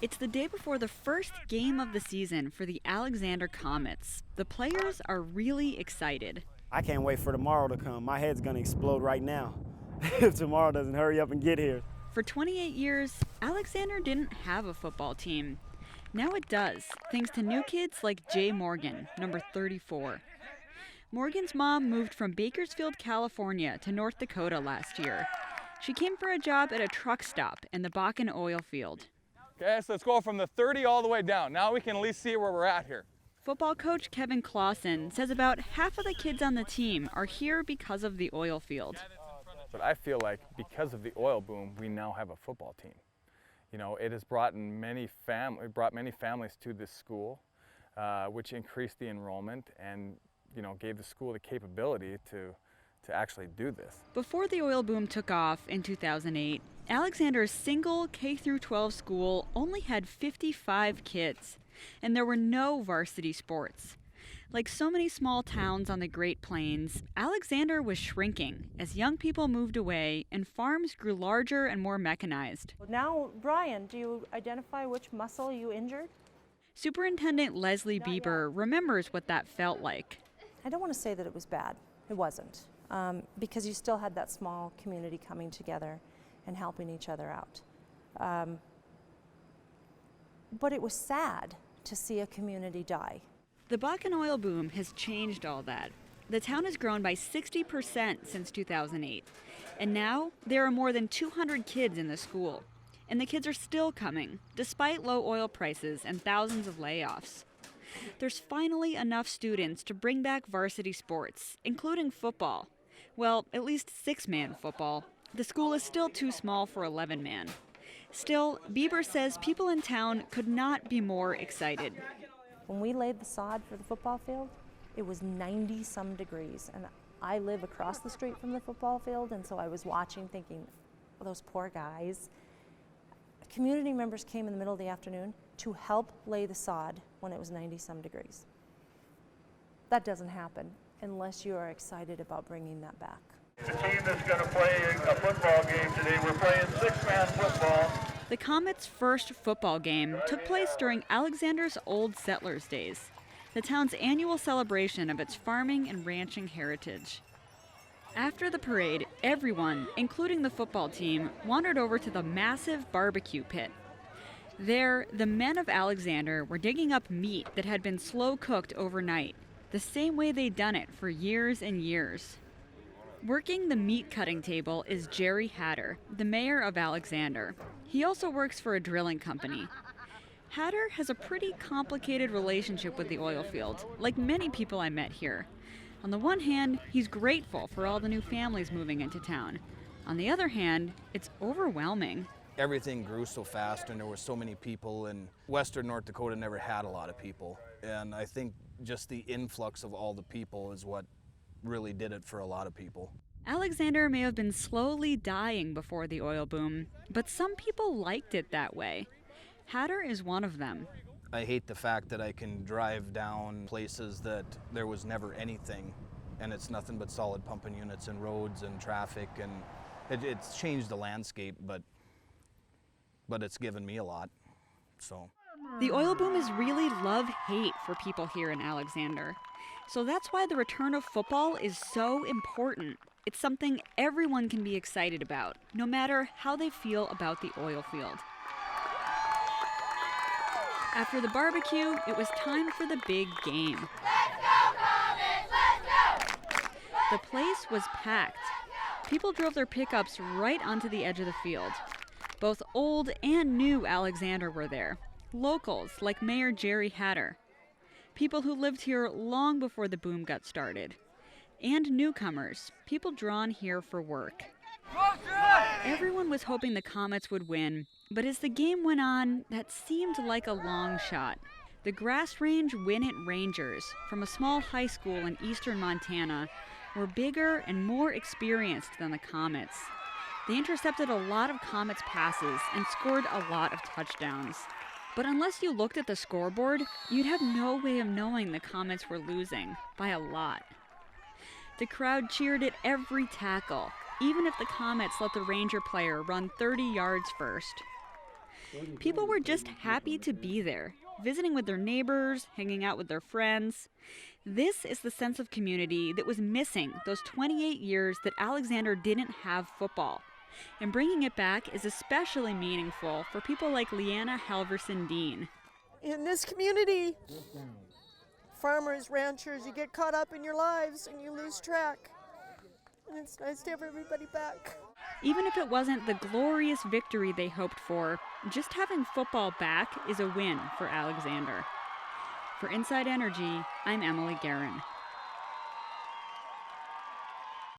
It's the day before the first game of the season for the Alexander Comets. The players are really excited. I can't wait for tomorrow to come. My head's gonna explode right now if tomorrow doesn't hurry up and get here. For 28 years, Alexander didn't have a football team. Now it does, thanks to new kids like Jay Morgan, number 34. Morgan's mom moved from Bakersfield, California to North Dakota last year. She came for a job at a truck stop in the Bakken oil field. Okay, so let's go from the 30 all the way down. Now we can at least see where we're at here. Football coach Kevin Clausen says about half of the kids on the team are here because of the oil field. But I feel like because of the oil boom, we now have a football team. You know, it has brought many families to this school, which increased the enrollment and, you know, gave the school the capability to actually do this. Before the oil boom took off in 2008, Alexander's single K-12 school only had 55 kids, and there were no varsity sports. Like so many small towns on the Great Plains, Alexander was shrinking as young people moved away and farms grew larger and more mechanized. Now, Brian, do you identify which muscle you injured? Superintendent Leslie Bieber remembers what that felt like. I don't want to say that it was bad. It wasn't. Because you still had that small community coming together and helping each other out. But it was sad to see a community die. The Bakken oil boom has changed all that. The town has grown by 60% since 2008. And now there are more than 200 kids in the school. And the kids are still coming, despite low oil prices and thousands of layoffs. There's finally enough students to bring back varsity sports, including football. Well, at least 6-man football. The school is still too small for 11-man. Still, Bieber says people in town could not be more excited. When we laid the sod for the football field, it was 90-some degrees. And I live across the street from the football field, and so I was watching thinking, oh, those poor guys. Community members came in the middle of the afternoon to help lay the sod when it was 90-some degrees. That doesn't happen unless you are excited about bringing that back. The team that's going to play a football game today, we're playing 6-man football. The Comets' first football game took place during Alexander's Old Settlers Days, the town's annual celebration of its farming and ranching heritage. After the parade, everyone, including the football team, wandered over to the massive barbecue pit. There, the men of Alexander were digging up meat that had been slow cooked overnight, the same way they'd done it for years and years. Working the meat cutting table is Jerry Hatter, the mayor of Alexander. He also works for a drilling company. Hatter has a pretty complicated relationship with the oil field, like many people I met here. On the one hand, he's grateful for all the new families moving into town. On the other hand, it's overwhelming. Everything grew so fast and there were so many people, and Western North Dakota never had a lot of people. And I think just the influx of all the people is what really did it for a lot of people. Alexander may have been slowly dying before the oil boom, but some people liked it that way. Hatter is one of them. I hate the fact that I can drive down places that there was never anything, and it's nothing but solid pumping units and roads and traffic, and it's changed the landscape, but it's given me a lot, so. The oil boom is really love-hate for people here in Alexander. So that's why the return of football is so important. It's something everyone can be excited about, no matter how they feel about the oil field. After the barbecue, it was time for the big game. Let's go, Comets! Let's go! The place was packed. People drove their pickups right onto the edge of the field. Both old and new Alexander were there. Locals like Mayor Jerry Hatter. People who lived here long before the boom got started. And newcomers, people drawn here for work. Everyone was hoping the Comets would win, but as the game went on, that seemed like a long shot. The Grass Range Winnett Rangers, from a small high school in eastern Montana, were bigger and more experienced than the Comets. They intercepted a lot of Comets passes and scored a lot of touchdowns. But unless you looked at the scoreboard, you'd have no way of knowing the Comets were losing, by a lot. The crowd cheered at every tackle, even if the Comets let the Ranger player run 30 yards first. People were just happy to be there, visiting with their neighbors, hanging out with their friends. This is the sense of community that was missing those 28 years that Alexander didn't have football. And bringing it back is especially meaningful for people like Leanna Halverson-Dean. In this community, farmers, ranchers, you get caught up in your lives and you lose track. And it's nice to have everybody back. Even if it wasn't the glorious victory they hoped for, just having football back is a win for Alexander. For Inside Energy, I'm Emily Guerin.